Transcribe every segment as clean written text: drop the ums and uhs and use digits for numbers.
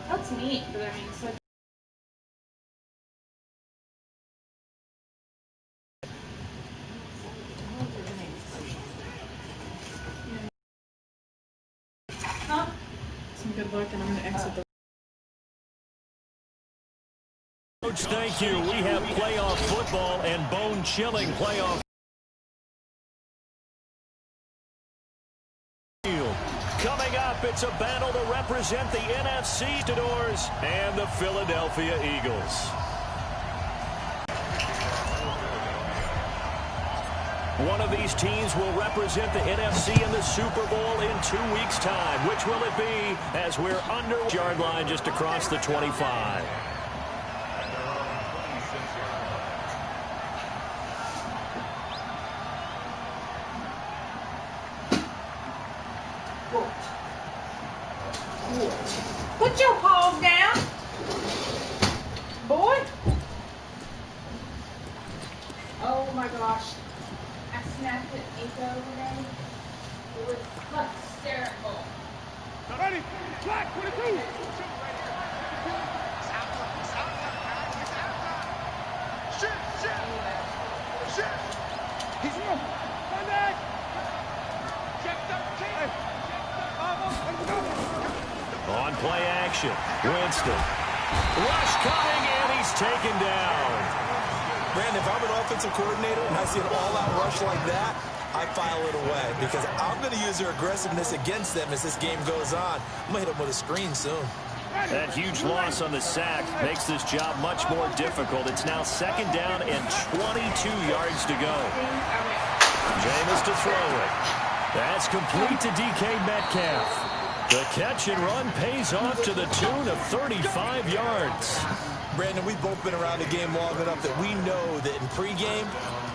That's neat, but I mean, so. Huh? Some good luck, and I'm going to exit the. Coach, thank you. We have playoff football and bone-chilling playoff. Coming up, it's a battle to represent the NFC Doors and the Philadelphia Eagles. One of these teams will represent the NFC in the Super Bowl in 2 weeks' time. Which will it be as we're under the yard line just across the 25? Put your paws down, boy. Oh my gosh. I snapped an Eco today. It was hysterical. Ready? Black, 22. Shit. He's in. Back. On play action, Winston. Rush coming, and he's taken down. Brandon, if I'm an offensive coordinator and I see an all-out rush like that, I file it away because I'm going to use their aggressiveness against them as this game goes on. I'm going to hit them with a screen soon. That huge loss on the sack makes this job much more difficult. It's now 2nd down and 22 yards to go. Jameis to throw it. That's complete to DK Metcalf. The catch and run pays off to the tune of 35 yards. Brandon, we've both been around the game long enough that we know that in pregame,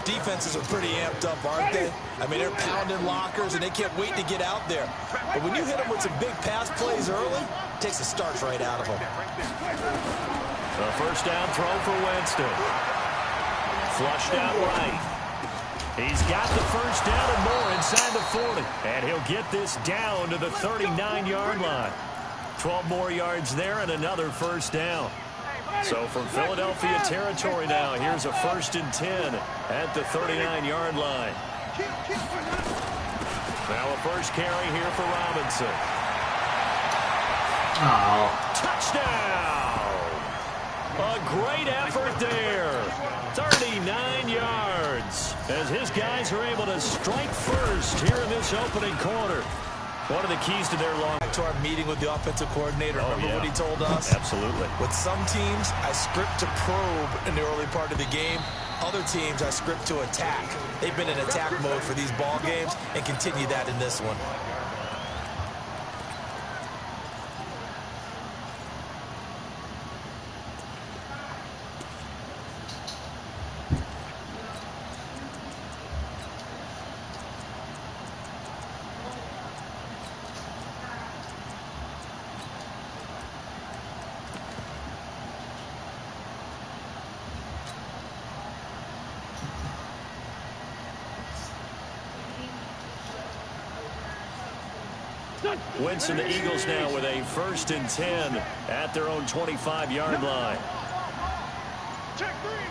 defenses are pretty amped up, aren't they? I mean, they're pounding lockers, and they can't wait to get out there. But when you hit them with some big pass plays early, it takes the starch right out of them. A first down throw for Winston. Flushed out right. He's got the first down and more inside the 40. And he'll get this down to the 39-yard line. 12 more yards there and another first down. So from Philadelphia territory now, here's a 1st and 10 at the 39-yard line. Now a first carry here for Robinson. Oh. Touchdown! A great effort there. 39 yards as his guys are able to strike first here in this opening quarter. One of the keys to their long... Back to our meeting with the offensive coordinator. Remember what he told us? Absolutely. With some teams, I script to probe in the early part of the game. Other teams, I script to attack. They've been in attack mode for these ball games and continue that in this one. Winston, the Eagles now with a 1st and 10 at their own 25-yard line. Check three.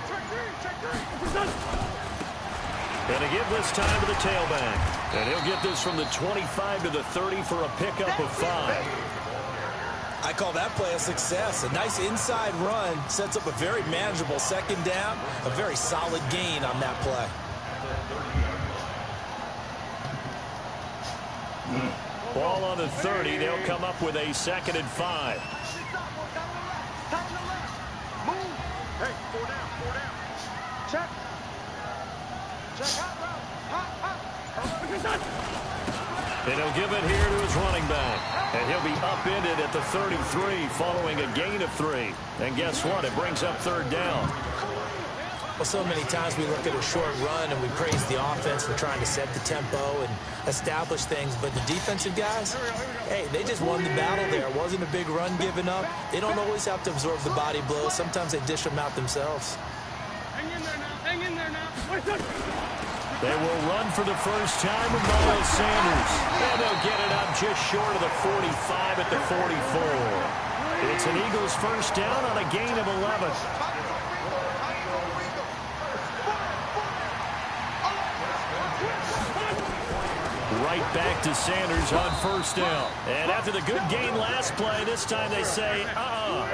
Going to give this time to the tailback. And he'll get this from the 25 to the 30 for a pickup of 5. I call that play a success. A nice inside run sets up a very manageable 2nd down. A very solid gain on that play. Ball on the 30. They'll come up with a 2nd and 5. Move. Hey, 4 down. Check. And he'll give it here to his running back. And he'll be upended at the 33 following a gain of 3. And guess what? It brings up 3rd down. Well, so many times we look at a short run and we praise the offense for trying to set the tempo and establish things, but the defensive guys, hey, they just won the battle there. It wasn't a big run given up. They don't always have to absorb the body blows. Sometimes they dish them out themselves. Hang in there now. Hang in there now. They will run for the first time with Miles Sanders. And they'll get it up just short of the 45 at the 44. It's an Eagles first down on a gain of 11. Right back to Sanders on first down. And after the good gain last play, this time they say,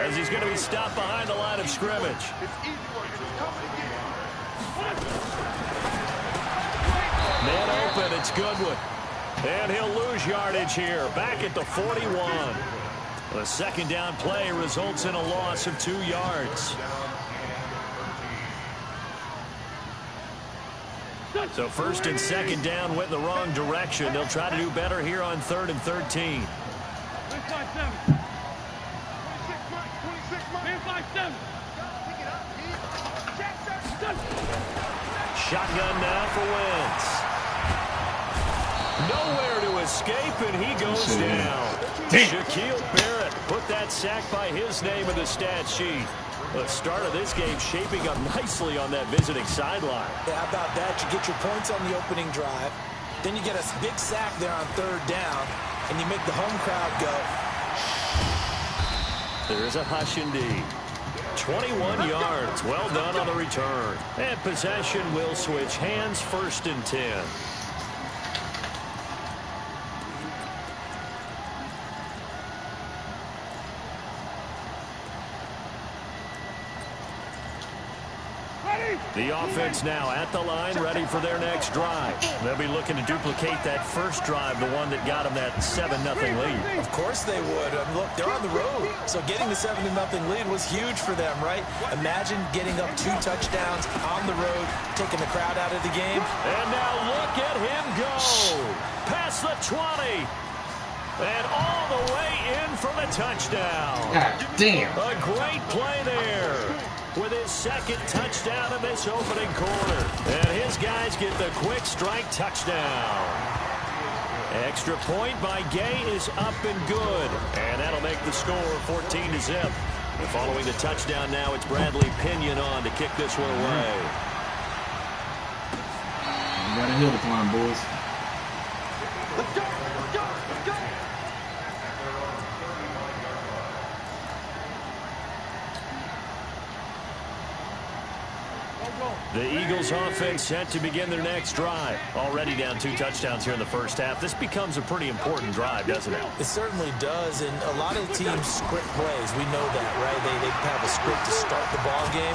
as he's going to be stopped behind the line of scrimmage. Man open, it's Goodwin. And he'll lose yardage here, back at the 41. The second down play results in a loss of 2 yards. So first and second down went in the wrong direction. They'll try to do better here on 3rd and 13. Shotgun now for Wentz. Nowhere to escape, and he goes down. Shaquille Barrett put that sack by his name in the stat sheet. The start of this game shaping up nicely on that visiting sideline. Yeah, how about that? You get your points on the opening drive. Then you get a big sack there on 3rd down, and you make the home crowd go. There's a hush indeed. 21 yards. Well done on the return. And possession will switch hands, 1st and 10. The offense now at the line, ready for their next drive. They'll be looking to duplicate that first drive, the one that got them that 7-0 lead. Of course they would. Look, they're on the road, so getting the 7-0 lead was huge for them, right? Imagine getting up 2 touchdowns on the road, taking the crowd out of the game. And now look at him go. Past the 20. And all the way in for the touchdown. God damn. A great play there with his 2nd touchdown in this opening quarter. And his guys get the quick strike touchdown. Extra point by Gay is up and good. And that'll make the score 14-0. And following the touchdown now, it's Bradley Pinion on to kick this one away. You got a hill to climb, boys. Let's go. Let's go. Let's go. The Eagles offense set to begin their next drive. Already down 2 touchdowns here in the first half. This becomes a pretty important drive, doesn't it? It certainly does, and a lot of teams script plays. We know that, right? They have a script to start the ball game.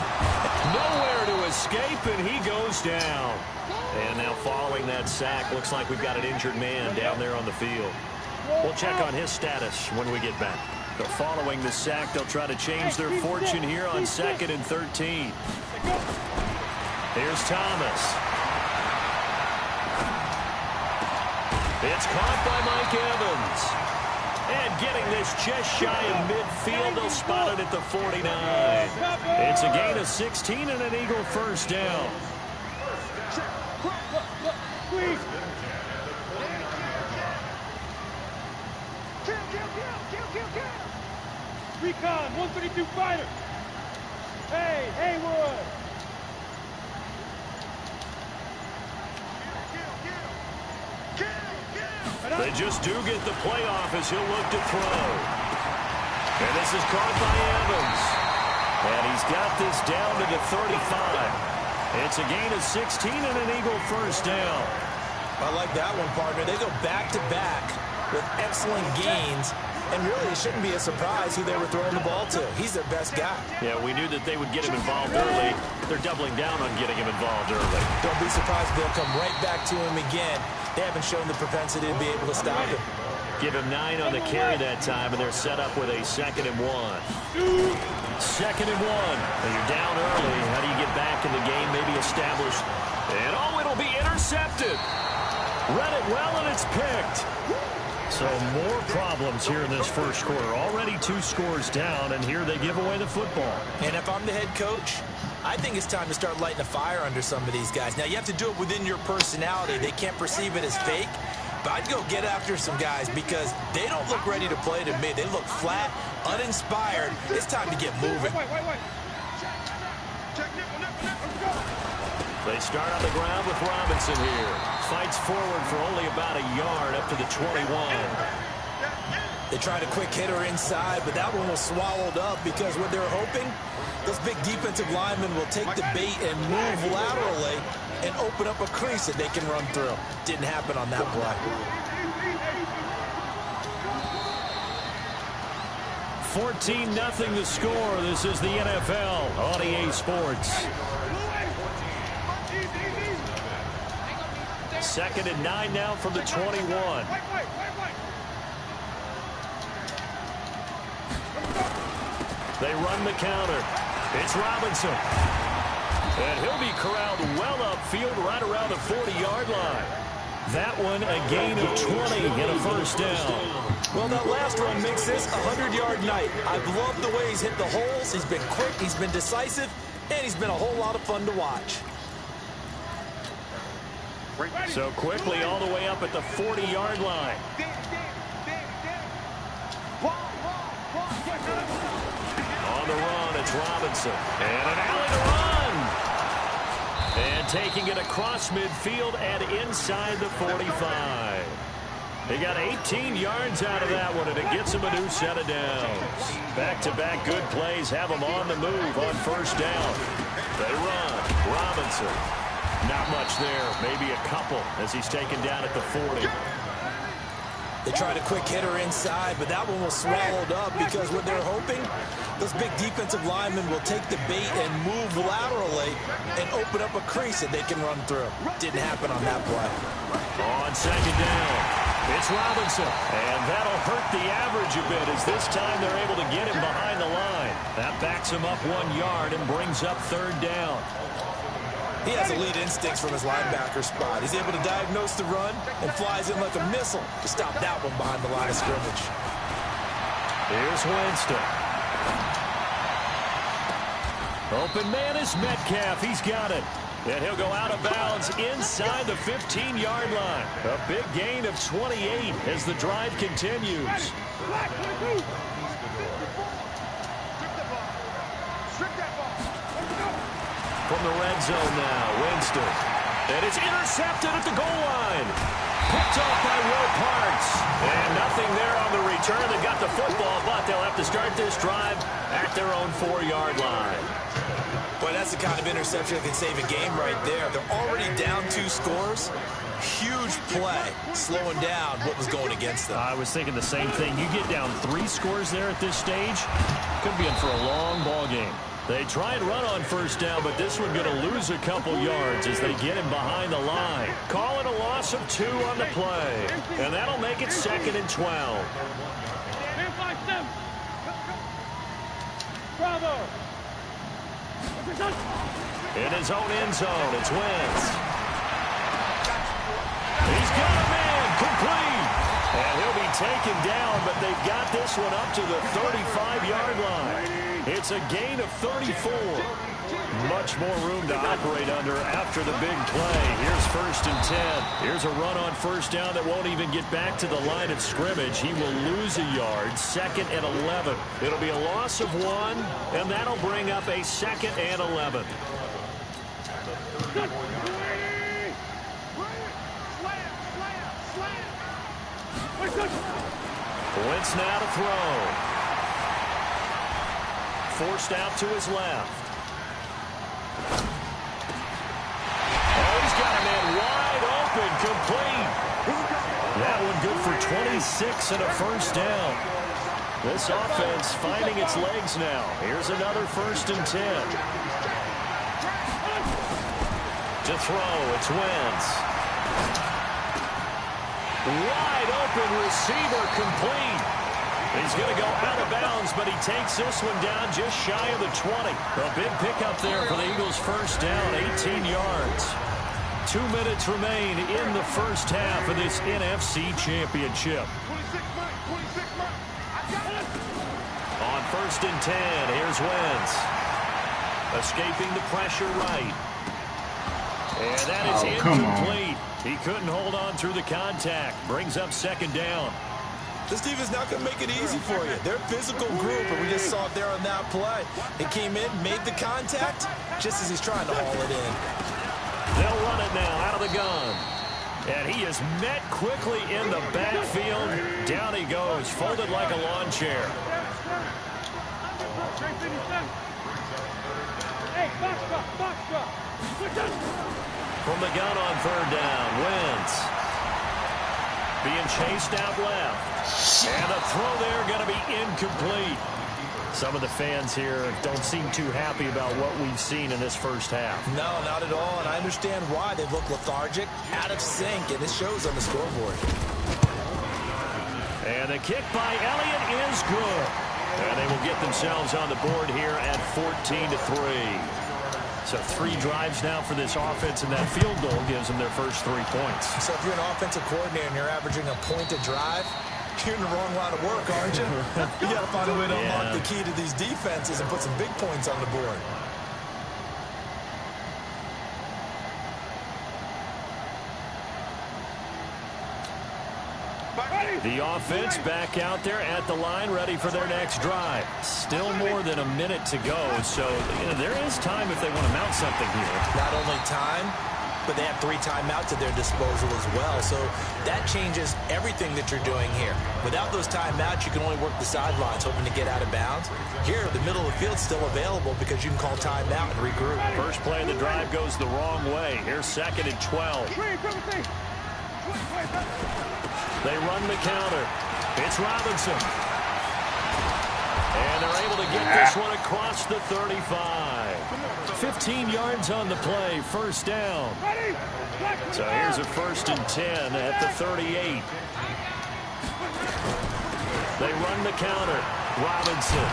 Nowhere to escape, and he goes down. And now following that sack, looks like we've got an injured man down there on the field. We'll check on his status when we get back. But following the sack, they'll try to change their fortune here on 2nd and 13. Here's Thomas. It's caught by Mike Evans. And getting this just shy of midfield, they'll spot it at the 49. It's a gain of 16 and an Eagle first down. Please. Kill. Recon, 132 fighter. Hey, Haywood. They just do get the playoff as he'll look to throw. And this is caught by Evans. And he's got this down to the 35. It's a gain of 16 and an Eagle first down. I like that one, partner. They go back-to-back with excellent gains. And really, it shouldn't be a surprise who they were throwing the ball to. He's their best guy. Yeah, we knew that they would get him involved early. They're doubling down on getting him involved early. Don't be surprised if they'll come right back to him again. They haven't shown the propensity to be able to stop him. Give him 9 on the carry that time, and they're set up with a 2nd and 1. 2nd and 1. And you're down early. How do you get back in the game? Maybe established. And it'll be intercepted. Read it well, and it's picked. So more problems here in this first quarter. Already 2 scores down, and here they give away the football. And if I'm the head coach, I think it's time to start lighting a fire under some of these guys. Now, you have to do it within your personality. They can't perceive it as fake. But I'd go get after some guys because they don't look ready to play to me. They look flat, uninspired. It's time to get moving. They start on the ground with Robinson here. Fights forward for only about a yard up to the 21. They tried a quick hitter inside, but that one was swallowed up because what they're hoping, those big defensive linemen will take the bait and move laterally and open up a crease that they can run through. Didn't happen on that play. 14-0 the score. This is the NFL on EA Sports. 2nd and 9 now from the 21. They run the counter. It's Robinson. And he'll be corralled well upfield right around the 40-yard line. That one a gain of 20 and a first down. Well, that last run makes this a 100-yard night. I've loved the way he's hit the holes. He's been quick, he's been decisive, and he's been a whole lot of fun to watch. So quickly all the way up at the 40-yard line. On the run, it's Robinson. And an alley to run. And taking it across midfield and inside the 45. They got 18 yards out of that one, and it gets them a new set of downs. Back-to-back good plays have them on the move on first down. They run. Robinson. Not much there. Maybe a couple as he's taken down at the 40. They tried a quick hitter inside, but that one was swallowed up because what they're hoping, those big defensive linemen will take the bait and move laterally and open up a crease that they can run through. Didn't happen on that play. On second down, it's Robinson. And that'll hurt the average a bit as this time they're able to get him behind the line. That backs him up 1 yard and brings up third down. He has elite instincts from his linebacker spot. He's able to diagnose the run and flies in like a missile to stop that one behind the line of scrimmage. Here's Winston. Open man is Metcalf. He's got it. And he'll go out of bounds inside the 15-yard line. A big gain of 28 as the drive continues. From the red zone now, Winston. And it's intercepted at the goal line. Picked off by Will Parks. And nothing there on the return. They got the football, but they'll have to start this drive at their own 4-yard line. Boy, that's the kind of interception that can save a game right there. They're already down 2 scores. Huge play, slowing down what was going against them. I was thinking the same thing. You get down 3 scores there at this stage, could be in for a long ball game. They try and run on first down, but this one going to lose a couple yards as they get him behind the line. Call it a loss of 2 on the play, and that'll make it 2nd and 12. Bravo! In his own end zone, it's Wentz. He's got a man, complete. And he'll be taken down, but they've got this one up to the 35-yard line. It's a gain of 34. Much more room to operate under after the big play. Here's 1st and 10. Here's a run on first down that won't even get back to the line of scrimmage. He will lose a yard. 2nd and 11. It'll be a loss of 1, and that'll bring up a 2nd and 11. Wentz now to throw. Forced out to his left. Oh, he's got a man wide open, complete. That one good for 26 and a first down. This offense finding its legs now. Here's another 1st and 10. To throw, it's Wentz. Wide open receiver, complete. He's going to go out of bounds, but he takes this one down just shy of the 20. A big pickup there for the Eagles' first down, 18 yards. 2 minutes remain in the first half of this NFC Championship. On 1st and 10, here's Wentz. Escaping the pressure right. And that is incomplete. He couldn't hold on through the contact. Brings up 2nd down. This defense not going to make it easy for you. They're a physical group, and we just saw it there on that play. He came in, made the contact, just as he's trying to haul it in. They'll run it now out of the gun. And he is met quickly in the backfield. Down he goes, folded like a lawn chair. From the gun on 3rd down, Wentz. Being chased out left. And the throw there going to be incomplete. Some of the fans here don't seem too happy about what we've seen in this first half. No, not at all, and I understand why. They look lethargic, out of sync, and it shows on the scoreboard. And the kick by Elliott is good. And they will get themselves on the board here at 14-3. So 3 drives now for this offense, and that field goal gives them their first 3 points. So if you're an offensive coordinator and you're averaging a point a drive, you're in the wrong line of work, aren't you? You got to find a way to unlock the key to these defenses and put some big points on the board. The offense back out there at the line, ready for their next drive. Still more than a minute to go, so there is time if they want to mount something here. Not only time, but they have 3 timeouts at their disposal as well, so that changes everything that you're doing here. Without those timeouts, you can only work the sidelines, hoping to get out of bounds. Here, the middle of the field's still available because you can call timeout and regroup. First play of the drive goes the wrong way. Here's 2nd and 12. They run the counter. It's Robinson. And they're able to get this one across the 35. 15 yards on the play, 1st down. So here's a 1st and 10 at the 38. They run the counter. Robinson.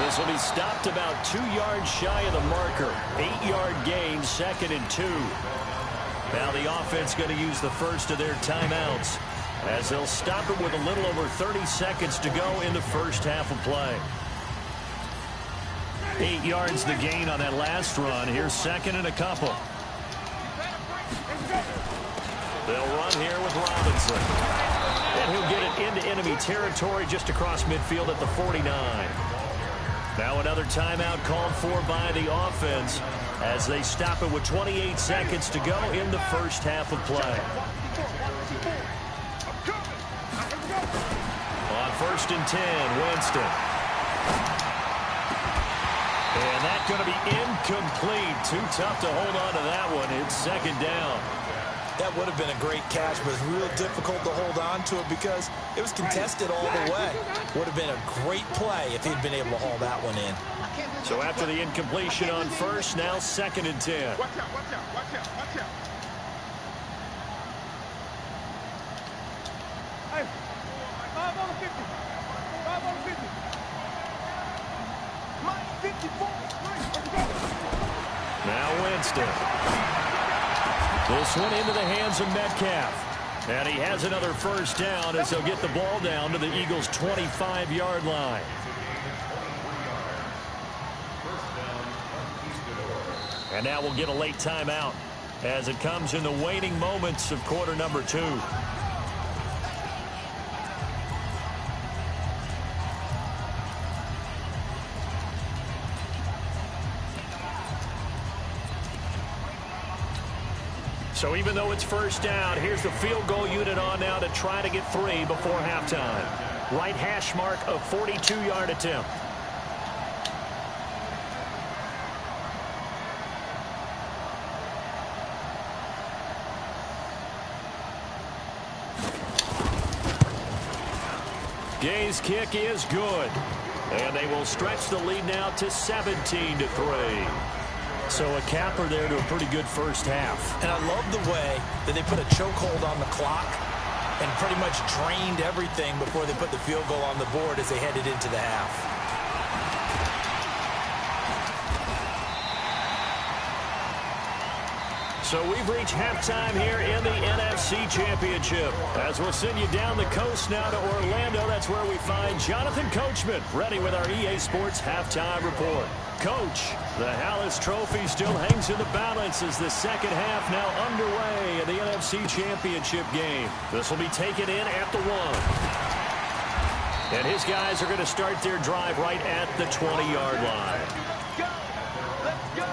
This will be stopped about 2 yards shy of the marker. 8-yard gain, 2nd and 2. Now the offense going to use the first of their timeouts, as they'll stop it with a little over 30 seconds to go in the first half of play. 8 yards the gain on that last run. Here's 2nd and a couple. They'll run here with Robinson. And he'll get it into enemy territory just across midfield at the 49. Now another timeout called for by the offense as they stop it with 28 seconds to go in the first half of play. On 1st and 10, Winston. And that's going to be incomplete. Too tough to hold on to that one. It's 2nd down. That would have been a great catch, but it's real difficult to hold on to it because it was contested all the way. Would have been a great play if he'd been able to haul that one in. So after the incompletion on 1st, now 2nd and 10. Watch out, watch out, watch out, watch out. Hey, 5 on the 50. 5 on the 50. Mike, 54. Now Winston. This one into the hands of Metcalf. And he has another 1st down as they'll get the ball down to the Eagles' 25-yard line. And now we'll get a late timeout as it comes in the waning moments of quarter number 2. So even though it's 1st down, here's the field goal unit on now to try to get 3 before halftime. Right hash mark of 42-yard attempt. Gay's kick is good. And they will stretch the lead now to 17-3. So a capper there to a pretty good first half. And I love the way that they put a chokehold on the clock and pretty much drained everything before they put the field goal on the board as they headed into the half. So we've reached halftime here in the NFC Championship. As we'll send you down the coast now to Orlando, that's where we find Jonathan Coachman ready with our EA Sports Halftime Report. Coach, the Hallis Trophy still hangs in the balance as the second half now underway in the NFC Championship game. This will be taken in at the 1. And his guys are going to start their drive right at the 20-yard line. Let's go!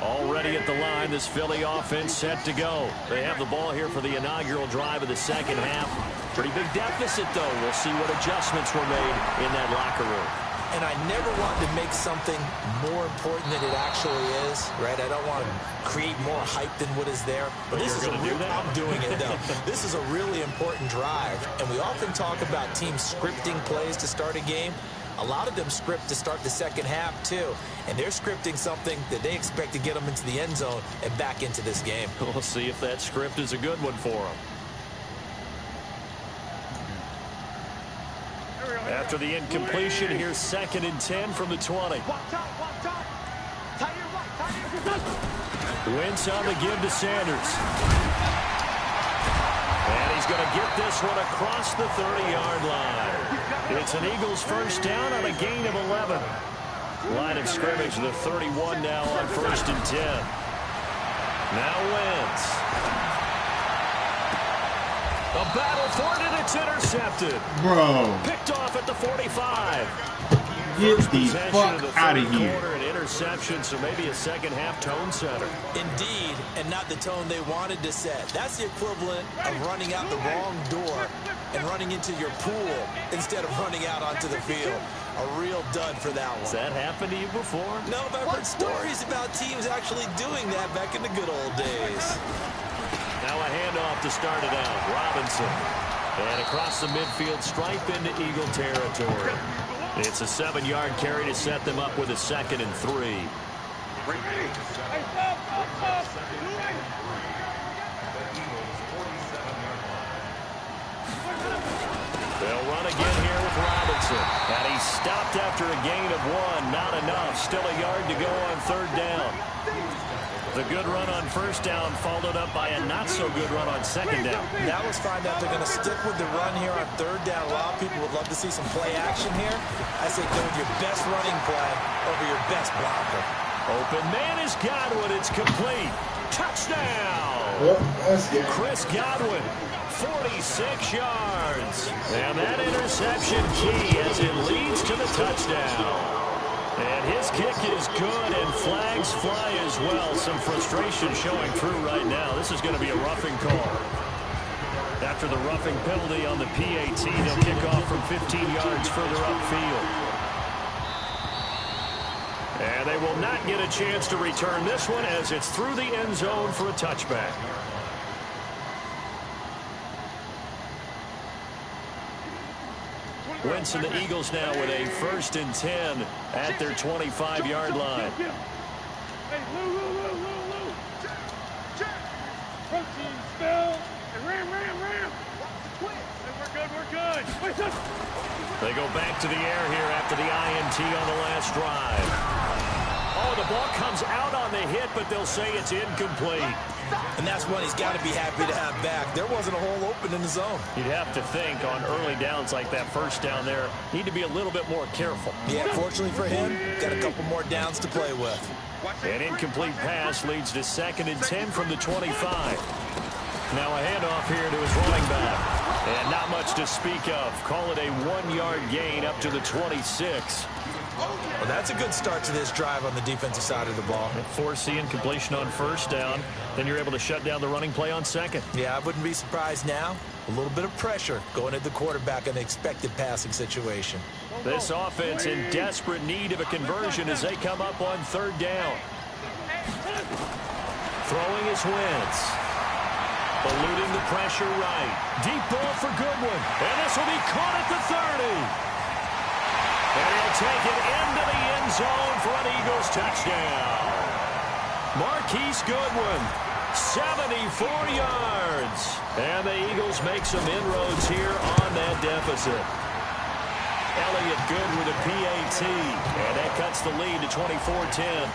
Already at the line, this Philly offense set to go. They have the ball here for the inaugural drive of the second half. Pretty big deficit, though. We'll see what adjustments were made in that locker room. And I never want to make something more important than it actually is, right? I don't want to create more hype than what is there. But this is a real, I'm doing it, though. This is a really important drive. And we often talk about teams scripting plays to start a game. A lot of them script to start the second half, too. And they're scripting something that they expect to get them into the end zone and back into this game. We'll see if that script is a good one for them. After the incompletion, here's 2nd and 10 from the 20. Wentz on the give to Sanders. And he's going to get this one across the 30-yard line. It's an Eagles first down on a gain of 11. Line of scrimmage, the 31 now on 1st and 10. Now Wentz. A battle for it, and it's intercepted. Bro. Picked off at the 45. Get the fuck out of here. An interception, so maybe a second half tone setter. Indeed, and not the tone they wanted to set. That's the equivalent of running out the wrong door and running into your pool instead of running out onto the field. A real dud for that one. Has that happened to you before? No, but I've heard stories about teams actually doing that back in the good old days. Now a handoff to start it out. Robinson. And across the midfield stripe into Eagle territory. It's a 7-yard carry to set them up with a 2nd and 3. They'll run again here with Robinson. And he's stopped after a gain of 1. Not enough. Still a yard to go on 3rd down. The good run on 1st down followed up by a not-so-good run on 2nd down. That was fine that they're going to stick with the run here on 3rd down. A lot of people would love to see some play action here. I say go with your best running play over your best blocker. Open man is Godwin. It's complete. Touchdown! Chris Godwin, 46 yards. And that interception key as it leads to the touchdown. And his kick is good, and flags fly as well. Some frustration showing through right now. This is going to be a roughing call. After the roughing penalty on the PAT, they'll kick off from 15 yards further upfield. And they will not get a chance to return this one as it's through the end zone for a touchback. Wentz and the Eagles now with a 1st and 10 at their 25-yard line. Hey, Lou. Protein spell. And ram. We're good. They go back to the air here after the INT on the last drive. Oh, the ball comes out on the hit, but they'll say it's incomplete. And that's one he's got to be happy to have back. There wasn't a hole open in the zone. You'd have to think on early downs like that 1st down there, need to be a little bit more careful. Yeah, fortunately for him, got a couple more downs to play with. An incomplete pass leads to 2nd and 10 from the 25. Now a handoff here to his running back. And not much to speak of. Call it a 1-yard gain up to the 26. Well, that's a good start to this drive on the defensive side of the ball. Force the incompletion on 1st down. Then you're able to shut down the running play on 2nd. Yeah, I wouldn't be surprised now. A little bit of pressure going at the quarterback in the expected passing situation. This offense in desperate need of a conversion as they come up on 3rd down. Throwing is Wentz. Eluding the pressure right. Deep ball for Goodwin. And this will be caught at the 30. And he'll take it into the end end zone for an Eagles touchdown. Marquise Goodwin, 74 yards. And the Eagles make some inroads here on that deficit. Elliott good with a PAT, and that cuts the lead to 24-10.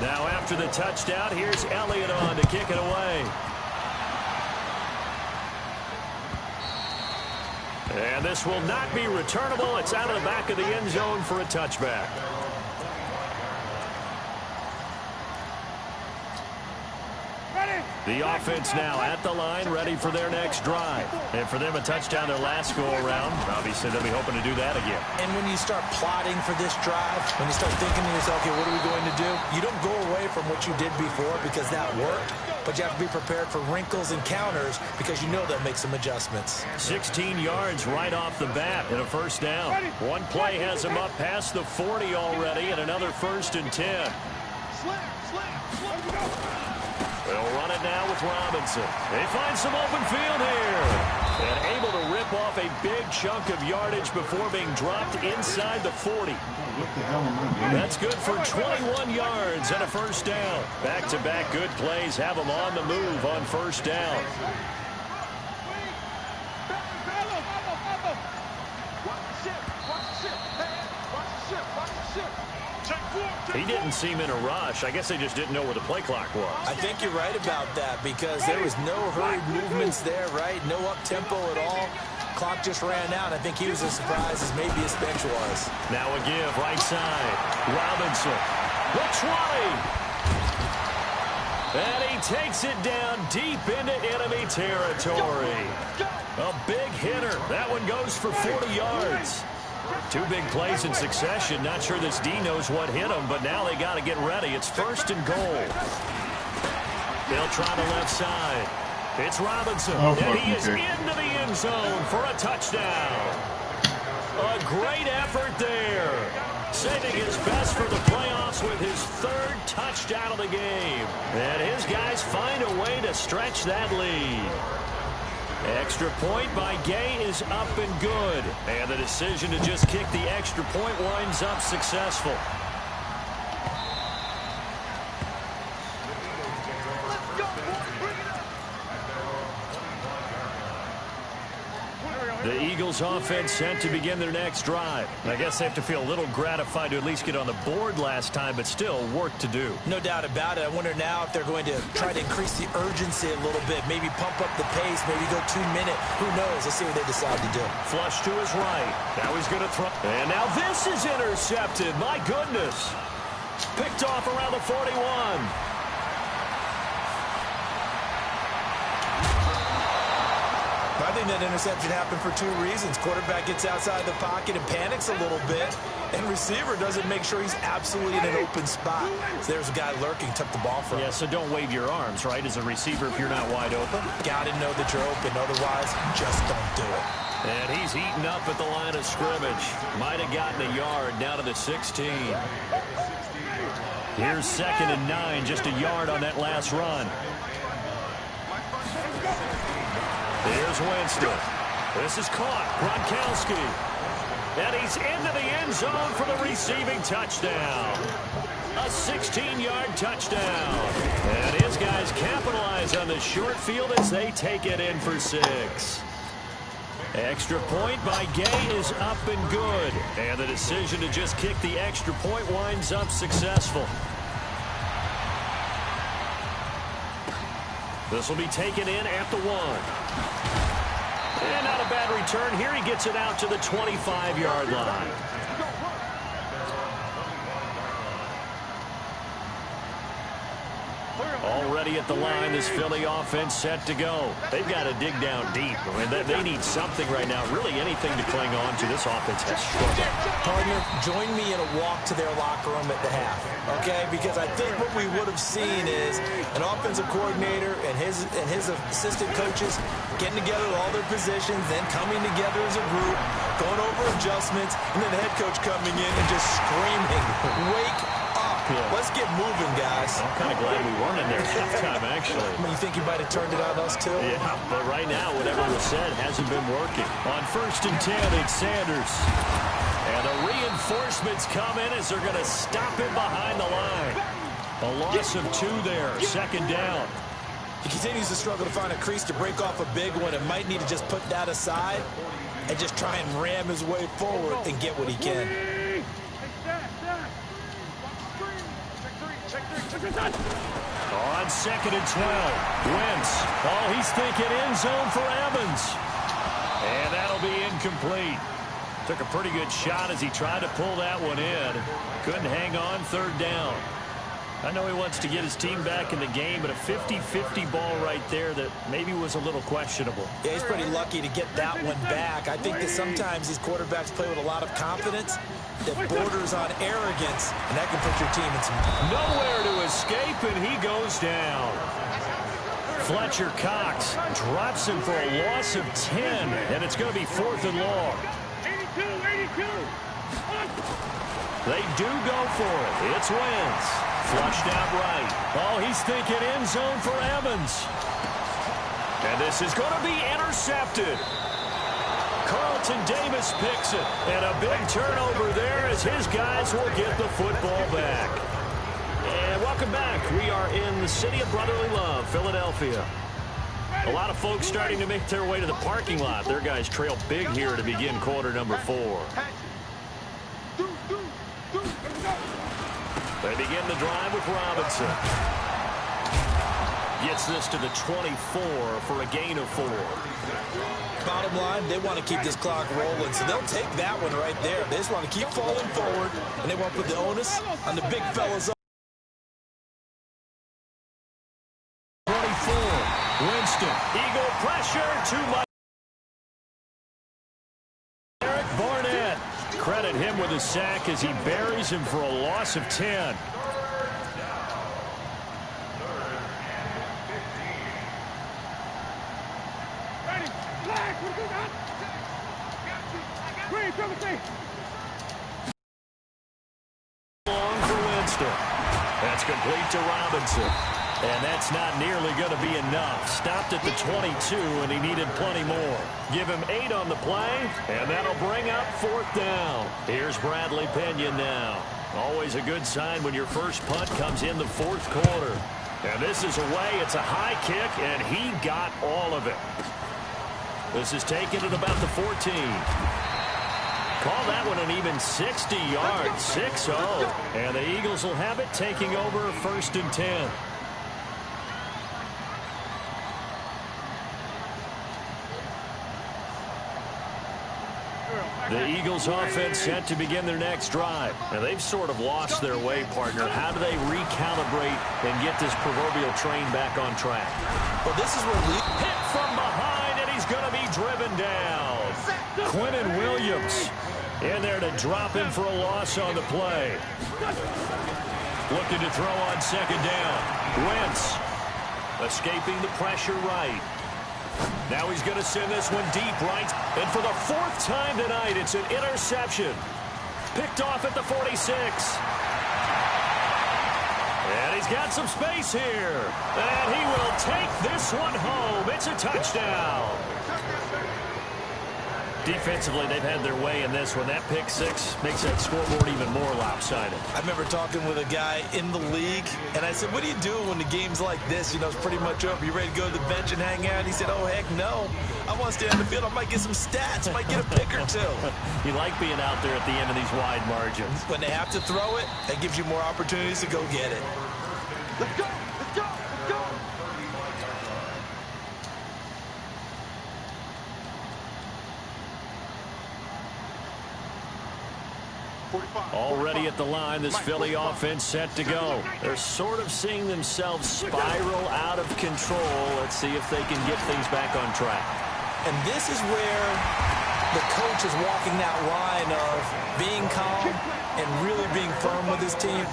Now after the touchdown, here's Elliott on to kick it away. And this will not be returnable. It's out of the back of the end zone for a touchback. The offense now at the line, ready for their next drive. And for them, a touchdown their last go-around. Obviously, they'll be hoping to do that again. And when you start plotting for this drive, when you start thinking to yourself, okay, what are we going to do? You don't go away from what you did before because that worked. But you have to be prepared for wrinkles and counters because you know they'll make some adjustments. 16 yards right off the bat and a first down. One play has them up past the 40 already and another 1st and 10. They'll run it now with Robinson. They find some open field here. And able to rip off a big chunk of yardage before being dropped inside the 40. That's good for 21 yards and a first down. Back-to-back good plays have them on the move on first down. He didn't seem in a rush. I guess they just didn't know where the play clock was. I think you're right about that because there was no hurried movements there, right? No up-tempo at all. Clock just ran out. I think he was as surprised as maybe his bench was. Now a give, right side. Robinson, the 20. And he takes it down deep into enemy territory. A big hitter. That one goes for 40 yards. 2 big plays in succession. Not sure this D knows what hit him, but now they got to get ready. It's 1st and goal. They'll try the left side. It's Robinson, and he is into the end zone for a touchdown. A great effort there. Saving his best for the playoffs with his 3rd touchdown of the game. And his guys find a way to stretch that lead. Extra point by Gay is up and good. And the decision to just kick the extra point winds up successful. The Eagles offense set to begin their next drive. I guess they have to feel a little gratified to at least get on the board last time, but still work to do. No doubt about it. I wonder now if they're going to try to increase the urgency a little bit, maybe pump up the pace, maybe go 2-minute. Who knows? Let's see what they decide to do. Flush to his right. Now he's going to throw. And now this is intercepted. My goodness. Picked off around the 41. I think that interception happened for 2 reasons. Quarterback gets outside the pocket and panics a little bit, and receiver doesn't make sure he's absolutely in an open spot. So there's a guy lurking, took the ball from him. Yeah, so don't wave your arms, right, as a receiver if you're not wide open. Got to know that you're open. Otherwise, just don't do it. And he's eaten up at the line of scrimmage. Might have gotten a yard down to the 16. Here's 2nd and 9, just a yard on that last run. Here's Winston. This is caught. Gronkowski. And he's into the end zone for the receiving touchdown. A 16-yard touchdown. And his guys capitalize on the short field as they take it in for 6. Extra point by Gay is up and good. And the decision to just kick the extra point winds up successful. This will be taken in at the 1. And not a bad return here. He gets it out to the 25-yard line. Already at the line, this Philly offense set to go. They've got to dig down deep. I mean, they need something right now, really anything to cling on to. This offense has struggled. Partner, join me in a walk to their locker room at the half, okay? Because I think what we would have seen is an offensive coordinator and his assistant coaches getting together with all their positions, then coming together as a group, going over adjustments, and then the head coach coming in and just screaming, wake up. Yeah. Let's get moving, guys. I'm kind of glad we weren't in there halftime, actually. I mean, you think you might have turned it on us, too? Yeah, but right now, whatever was said hasn't been working. On 1st and 10, it's Sanders. And the reinforcements come in as they're going to stop him behind the line. A loss of 2 there, second down. He continues to struggle to find a crease to break off a big one and might need to just put that aside and just try and ram his way forward and get what he can. On 2nd and 12, Wentz. Oh, he's thinking end zone for Evans. And that'll be incomplete. Took a pretty good shot as he tried to pull that one in. Couldn't hang on, 3rd down. I know he wants to get his team back in the game, but a 50-50 ball right there that maybe was a little questionable. Yeah, he's pretty lucky to get that one back. I think that sometimes these quarterbacks play with a lot of confidence that borders on arrogance, and that can put your team in some... Nowhere to escape, and he goes down. Fletcher Cox drops him for a loss of 10, and it's going to be 4th and long. 82. They do go for it. It's Wentz. Flushed out right. Oh, he's thinking end zone for Evans. And this is going to be intercepted. Carlton Davis picks it. And a big turnover there as his guys will get the football back. And welcome back. We are in the city of brotherly love, Philadelphia. A lot of folks starting to make their way to the parking lot. Their guys trail big here to begin quarter number 4. They begin the drive with Robinson. Gets this to the 24 for a gain of 4. Bottom line, they want to keep this clock rolling, so they'll take that one right there. They just want to keep falling forward, and they want to put the onus on the big fellas. 24. Winston. Eagle pressure. Too much. Eric Barnett. Credit him with a sack as he buries him for a loss of 10. Long for Winston. That's complete to Robinson. And that's not nearly going to be enough. Stopped at the 22, and he needed plenty more. Give him 8 on the play, and that'll bring up 4th down. Here's Bradley Pena now. Always a good sign when your first punt comes in the 4th quarter. And this is away. It's a high kick, and he got all of it. This is taken at about the 14. Call that one an even 60 yards, 6-0. And the Eagles will have it, taking over 1st and 10. The Eagles offense set to begin their next drive. Now, they've sort of lost their way, partner. How do they recalibrate and get this proverbial train back on track? Well, this is where hit from behind, and he's going to be driven down. Quentin Williams in there to drop him for a loss on the play. Looking to throw on 2nd down. Wentz escaping the pressure right. Now he's going to send this one deep right. And for the 4th time tonight, it's an interception. Picked off at the 46. And he's got some space here. And he will take this one home. It's a touchdown. Defensively, they've had their way in this one. That pick 6 makes that scoreboard even more lopsided. I remember talking with a guy in the league, and I said, what do you do when the game's like this? You know, it's pretty much over. You ready to go to the bench and hang out? He said, oh, heck no. I want to stay on the field. I might get some stats. I might get a pick or 2. You like being out there at the end of these wide margins. When they have to throw it, that gives you more opportunities to go get it. Let's go! Let's go! Let's go! Already at the line, this Philly offense set to go. They're sort of seeing themselves spiral out of control. Let's see if they can get things back on track. And this is where the coach is walking that line of being calm and really being firm with his team.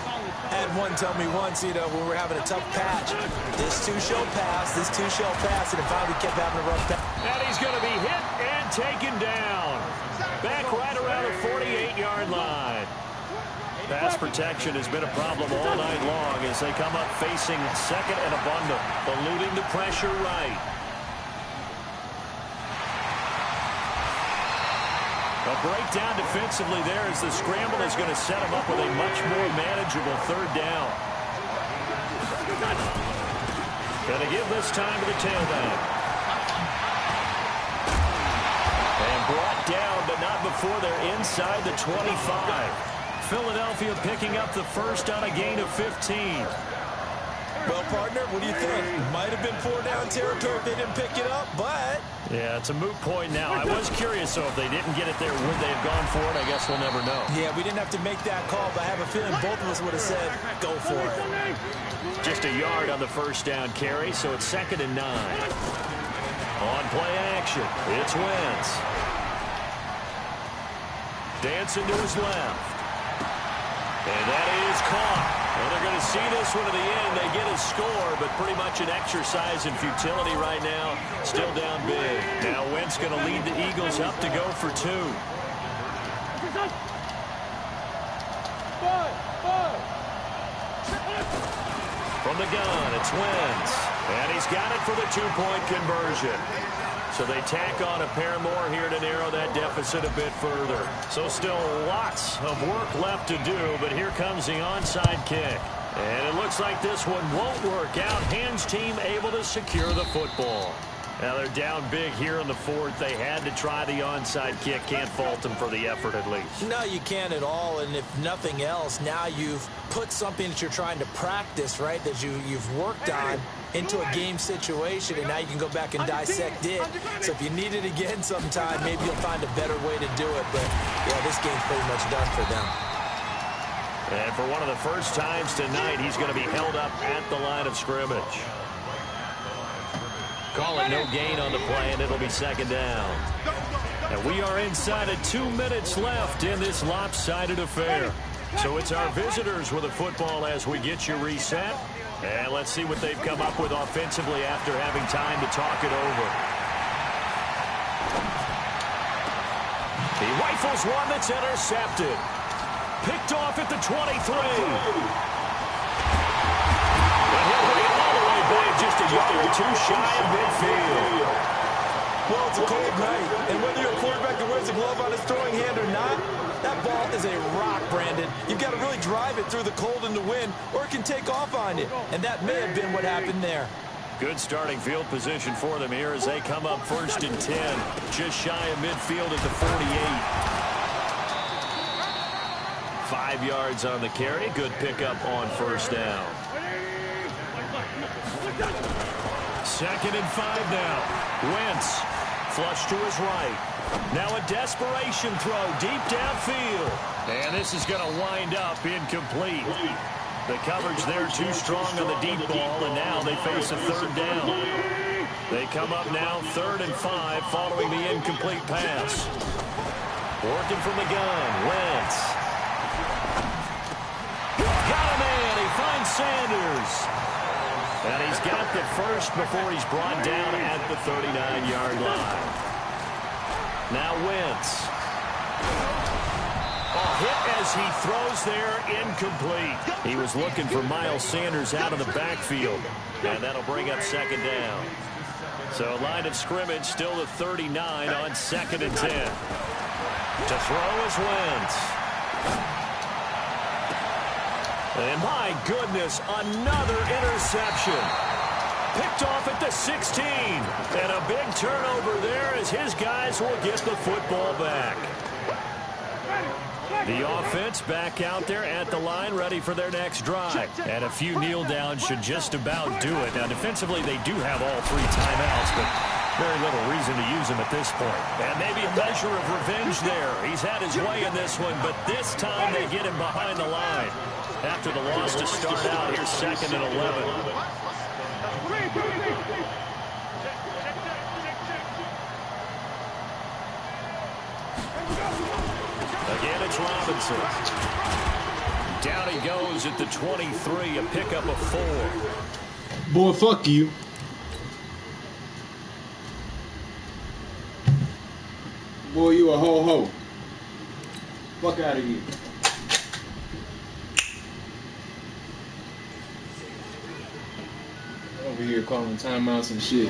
I had one tell me once, you know, when we were having a tough patch, this too shall pass, and it finally kept having a rough patch. And he's going to be hit and taken down. Back right around the 48-yard line. Pass protection has been a problem all night long as they come up facing 2nd and abundant, eluding the pressure right. A breakdown defensively there as the scramble is going to set him up with a much more manageable third down. Going to give this time to the tailback. And brought down, but not before they're inside the 25. Philadelphia picking up the first on a gain of 15. Well, partner, what do you think? Might have been 4-down territory if they didn't pick it up, but... Yeah, it's a moot point now. I was curious, so if they didn't get it there, would they have gone for it? I guess we'll never know. Yeah, we didn't have to make that call, but I have a feeling both of us would have said, go for it. Just a yard on the first down carry, so it's 2nd and 9. On play action, it's Wentz. Dancing to his left. And that is caught. Well, they're going to see this one to the end. They get a score, but pretty much an exercise in futility right now. Still down big. Now Wentz going to lead the Eagles up to go for 2. From the gun, it's Wentz. And he's got it for the 2-point conversion. So they tack on a pair more here to narrow that deficit a bit further. So still lots of work left to do, but here comes the onside kick. And it looks like this one won't work out. Hands team able to secure the football. Now they're down big here in the 4th. They had to try the onside kick. Can't fault them for the effort at least. No, you can't at all. And if nothing else, now you've put something that you're trying to practice, right, that you've worked on into a game situation, and now you can go back and dissect it. So if you need it again sometime, maybe you'll find a better way to do it. But, yeah, this game's pretty much done for them. And for one of the first times tonight, he's going to be held up at the line of scrimmage. Call it no gain on the play, and it'll be 2nd down. And we are inside of 2 minutes left in this lopsided affair. So it's our visitors with the football as we get you reset. And let's see what they've come up with offensively after having time to talk it over. He rifles one that's intercepted. Picked off at the 23. And he'll bring it all the way back, just a yard or 2 shy of midfield. Well, it's a cold night, and whether you're a quarterback that wears a glove on his throwing hand or not, that ball is a rock, Brandon. You've got to really drive it through the cold and the wind, or it can take off on you. And that may have been what happened there. Good starting field position for them here as they come up 1st and 10. Just shy of midfield at the 48. 5 yards on the carry. Good pickup on 1st down. 2nd and 5 now. Wentz. Flush to his right. Now a desperation throw deep downfield. And this is going to wind up incomplete. The coverage there too strong on the deep ball, and now they face a 3rd down. They come up now 3rd and 5 following the incomplete pass. Working from the gun, Wentz. Got a man, he finds Sanders. And he's got the first before he's brought down at the 39-yard line. Now Wentz. A hit as he throws there, incomplete. He was looking for Miles Sanders out of the backfield. And that'll bring up 2nd down. So line of scrimmage still the 39 on 2nd and 10. To throw is Wentz. And my goodness, another interception. Picked off at the 16. And a big turnover there as his guys will get the football back. The offense back out there at the line, ready for their next drive. And a few kneel downs should just about do it. Now, defensively, they do have all 3 timeouts, but very little reason to use them at this point. And maybe a measure of revenge there. He's had his way in this one, but this time they get him behind the line. After the loss to start out, here's 2nd and 11. Again, it's Robinson. Down he goes at the 23, a pickup of 4. Boy, fuck you. Boy, you a ho-ho. Fuck out of here. Over here calling timeouts and shit.